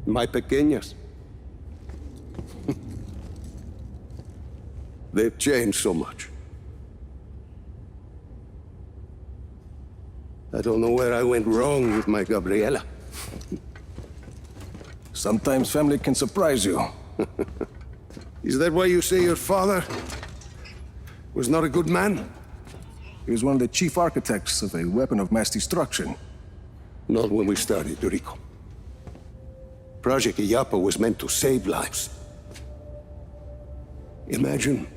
My pequeñas. They've changed so much. I don't know where I went wrong with my Gabriela. Sometimes family can surprise you. Is that why you say your father was not a good man? He was one of the chief architects of a weapon of mass destruction. Not when we started, Rico. Project Illapa was meant to save lives. Imagine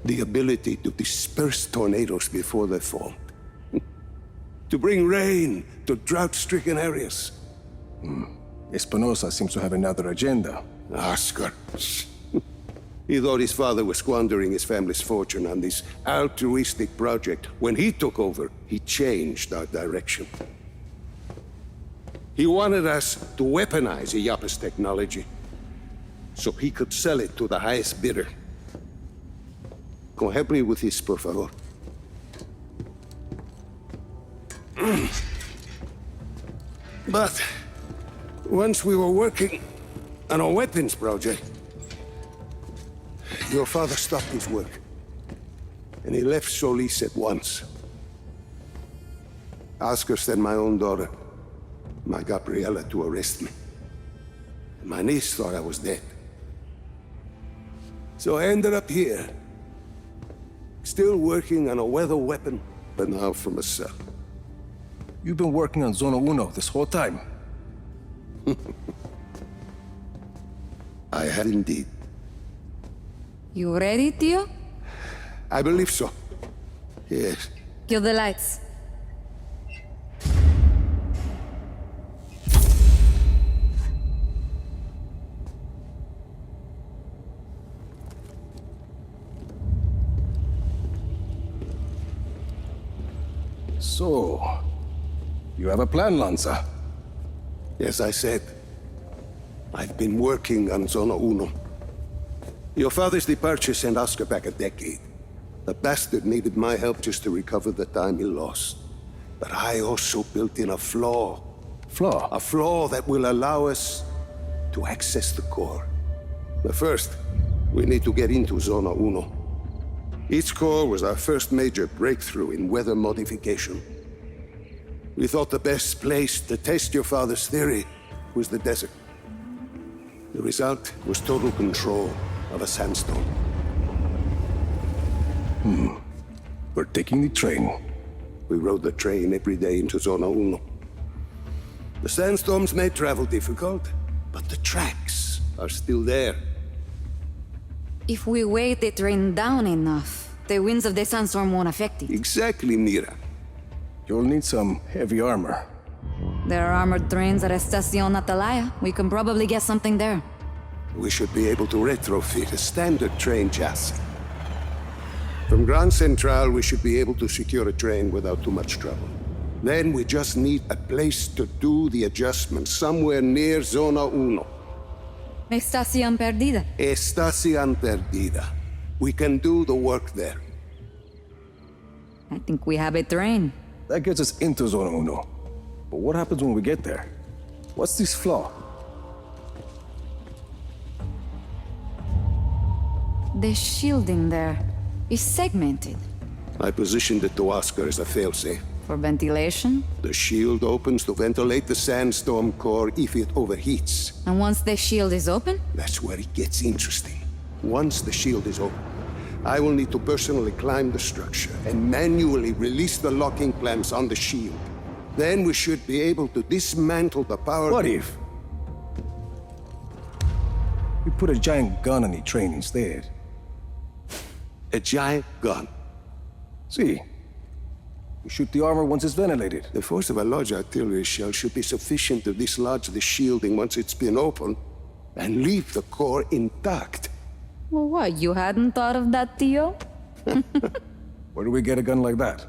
the ability to disperse tornadoes before they fall. To bring rain to drought-stricken areas. Espinosa seems to have another agenda. Oscar. He thought his father was squandering his family's fortune on this altruistic project. When he took over, he changed our direction. He wanted us to weaponize Illapa's technology, so he could sell it to the highest bidder. Come help me with this, por favor. But once we were working on a weapons project, your father stopped his work, and he left Solís at once. Oscar sent my own daughter, my Gabriela, to arrest me. My niece thought I was dead. So I ended up here, still working on a weather weapon, but now from a cell. You've been working on Zona Uno this whole time. I had indeed. You ready, Tio? I believe so. Yes. Kill the lights. So, you have a plan, Lanza? As I said, I've been working on Zona Uno. Your father's departure sent Oscar back a decade. The bastard needed my help just to recover the time he lost. But I also built in a flaw. Flaw? A flaw that will allow us to access the core. But first, we need to get into Zona Uno. Its core was our first major breakthrough in weather modification. We thought the best place to test your father's theory was the desert. The result was total control of a sandstorm. We're taking the train. We rode the train every day into Zona Uno. The sandstorms made travel difficult, but the tracks are still there. If we weight the train down enough, the winds of the sandstorm won't affect it. Exactly, Mira. You'll need some heavy armor. There are armored trains at Estacion Atalaya. We can probably get something there. We should be able to retrofit a standard train chassis. From Grand Central, we should be able to secure a train without too much trouble. Then we just need a place to do the adjustments, somewhere near Zona Uno. Estacion Perdida. Estacion Perdida. We can do the work there. I think we have a train. That gets us into Zona Uno. But what happens when we get there? What's this flaw? The shielding there is segmented. I positioned it to Oscar as a failsafe. For ventilation? The shield opens to ventilate the sandstorm core if it overheats. And once the shield is open? That's where it gets interesting. Once the shield is open, I will need to personally climb the structure and manually release the locking clamps on the shield. Then we should be able to dismantle the power... What if we put a giant gun on the train instead? A giant gun. See, we shoot the armor once it's ventilated. The force of a large artillery shell should be sufficient to dislodge the shielding once it's been opened and leave the core intact. Well, what, you hadn't thought of that, Tio? Where do we get a gun like that?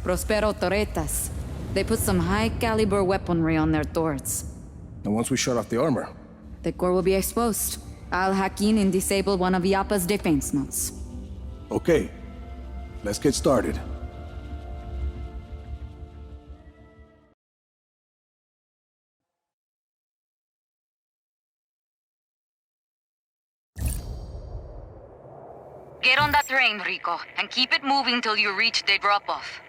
Prospero Torretas. They put some high-caliber weaponry on their turrets. And once we shut off the armor? The core will be exposed. I'll hack in and disable one of Illapa's defense nodes. Okay, let's get started. Get on that train, Rico, and keep it moving till you reach the drop-off.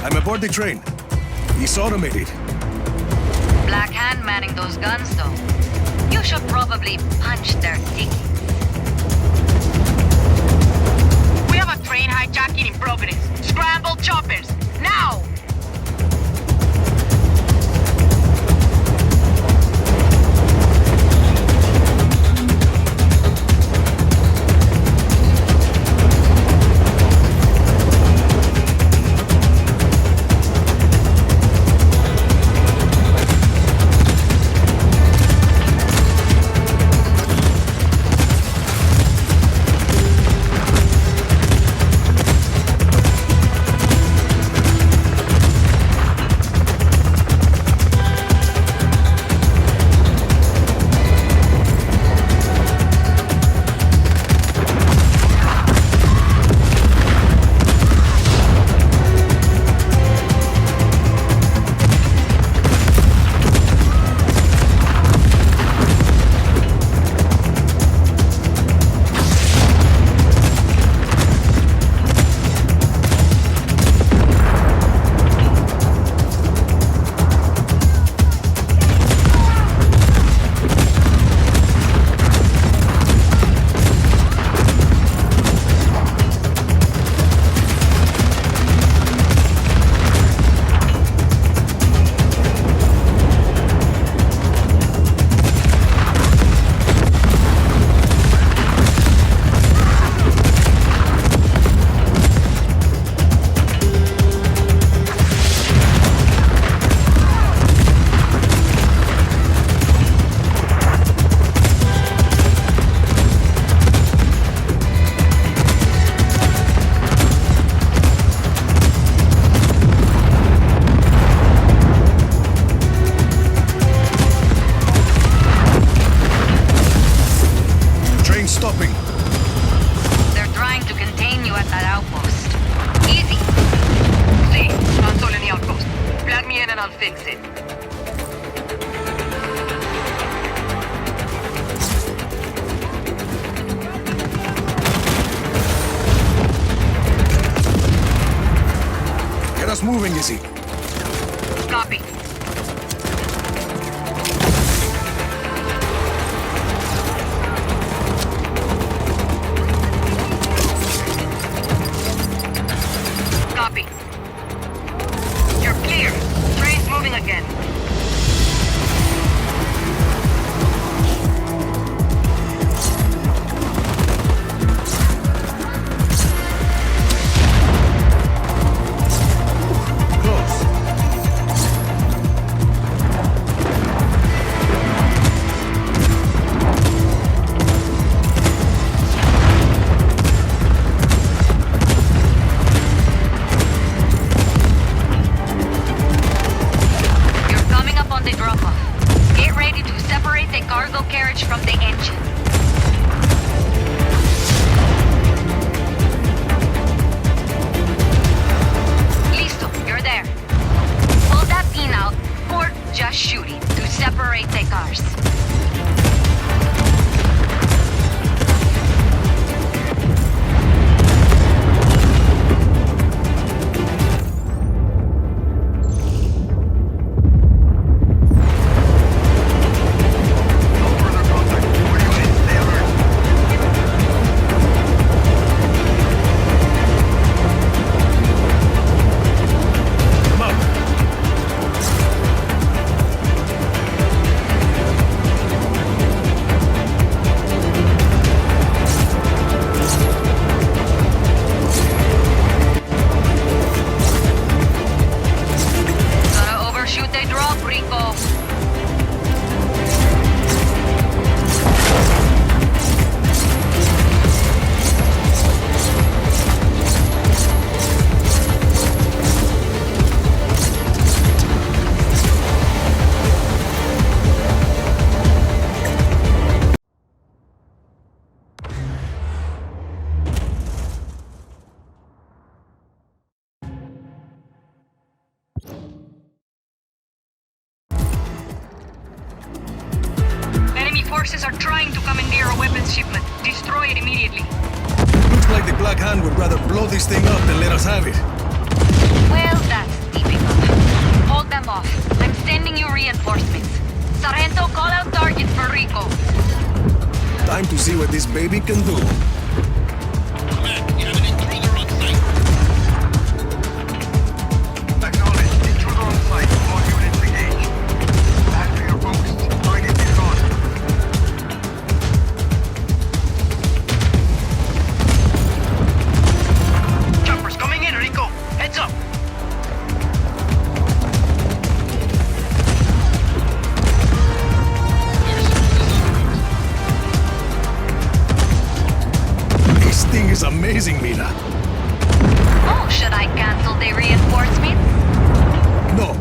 I'm aboard the train. It's automated. Black Hand manning those guns, though. You should probably punch their ticket. We have a train hijacking in progress. Scramble choppers, now! Moving, is he? Copy. Copy. You're clear. Train's moving again. forces are trying to commandeer a weapons shipment. Destroy it immediately. Looks like the Black Hand would rather blow this thing up than let us have it. Well, that's typical. Hold them off. I'm sending you reinforcements. Sargento, call out targets for Rico. Time to see what this baby can do. Command, you have an intruder on site. Acknowledged. Intruder on site. All units engaged. Back to your posts. Target is on. Choppers coming in, Rico. Heads up. This thing is amazing, Mira. Oh, should I cancel the reinforcements? No.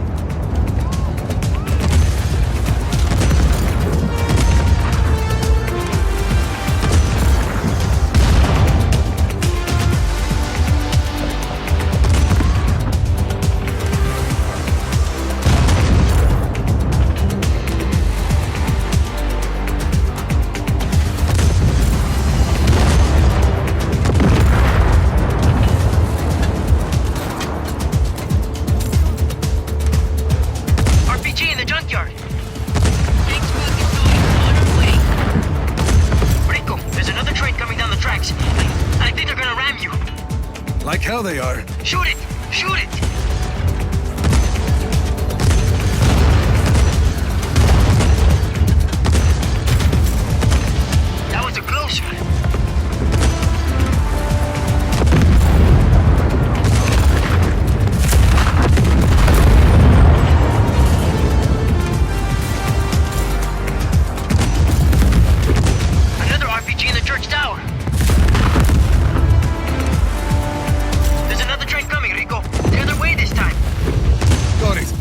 RPG in the junkyard. Rico, there's another train coming down the tracks. I think they're gonna ram you. Like hell they are. Shoot it! Shoot it! That was a close one. Another RPG in the church tower. There's another train coming, Rico. The other way this time. Got it.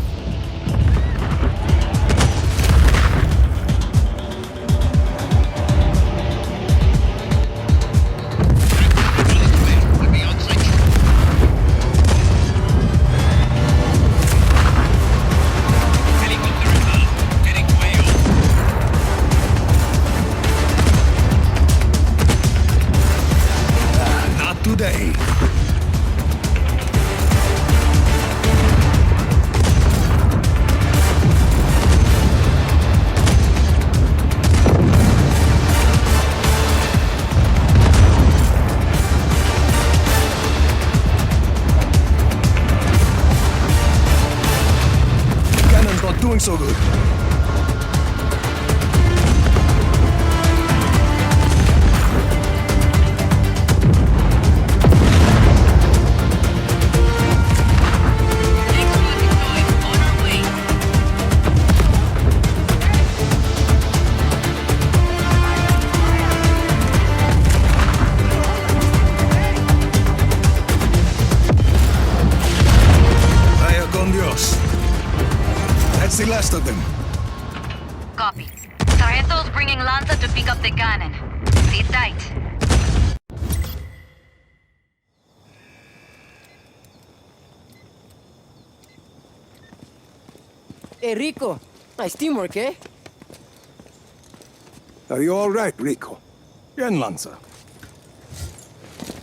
Not today. Cannon's not doing so good. Vaya con Dios. That's the last of them. Copy. Sargento's bringing Lanza to pick up the cannon. Sit tight. Hey, Rico. Nice teamwork, eh? Are you all right, Rico? Bien, Lanza.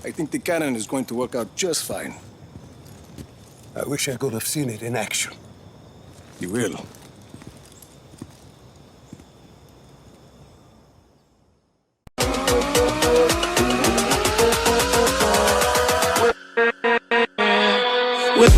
I think the cannon is going to work out just fine. I wish I could have seen it in action. You will. With